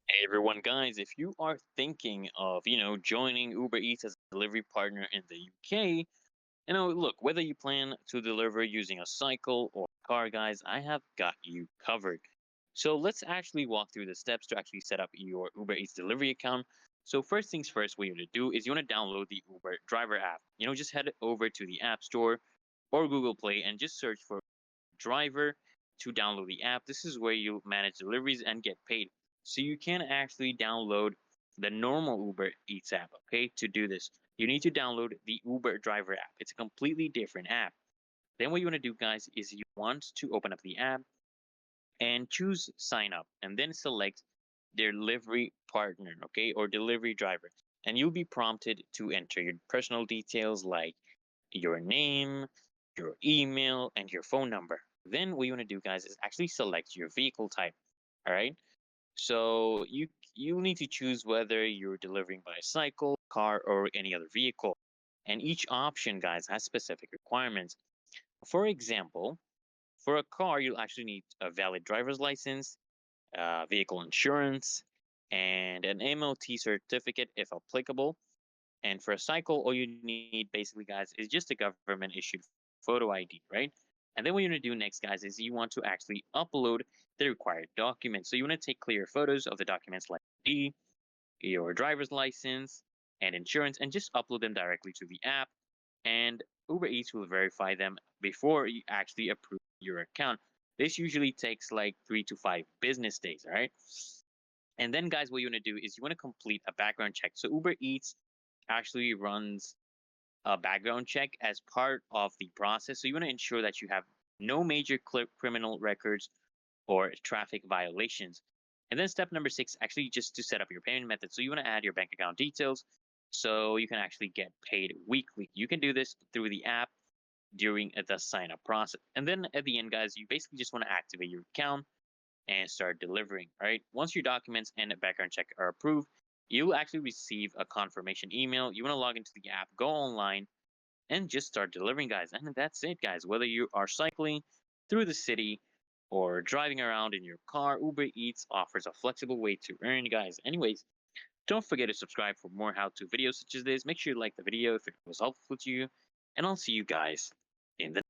Hey everyone, guys, if you are thinking of, joining Uber Eats as a delivery partner in the UK, look, whether you plan to deliver using a cycle or car, guys, I have got you covered. So let's actually walk through the steps to actually set up your Uber Eats delivery account. So first things first, what you want to do is you want to download the Uber driver app. Just head over to the App Store or Google Play and just search for driver to download the app. This is where you manage deliveries and get paid. So you can actually download the normal Uber Eats app. Okay, to do this, you need to download the Uber driver app. It's a completely different app. Then what you want to do, guys, is you want to open up the app and choose sign up and then select delivery partner, okay, or delivery driver. And you'll be prompted to enter your personal details like your name, your email, and your phone number. Then what you want to do, guys, is actually select your vehicle type. All right. So you need to choose whether you're delivering by cycle, car, or any other vehicle. And each option, guys, has specific requirements. For example, for a car, you'll actually need a valid driver's license, vehicle insurance, and an MOT certificate if applicable. And for a cycle, all you need basically, guys, is just a government issued photo ID, right? And then what you're going to do next, guys, is you want to actually upload the required documents. So you want to take clear photos of the documents like ID, your driver's license, and insurance, and just upload them directly to the app. And Uber Eats will verify them before you actually approve your account. This usually takes like 3 to 5 business days, all right? And then, guys, what you want to do is you want to complete a background check. So Uber Eats actually runs a background check as part of the process. So you want to ensure that you have no major criminal records or traffic violations. And then step number six, actually just to set up your payment method. So you want to add your bank account details so you can actually get paid weekly. You can do this through the app during the sign up process. And then at the end, guys, you basically just want to activate your account and start delivering, right? Once your documents and a background check are approved, you'll actually receive a confirmation email. You want to log into the app, go online, and just start delivering, guys. And that's it, guys. Whether you are cycling through the city or driving around in your car, Uber Eats offers a flexible way to earn, guys. Anyways, don't forget to subscribe for more how-to videos such as this. Make sure you like the video if it was helpful to you, and I'll see you guys in the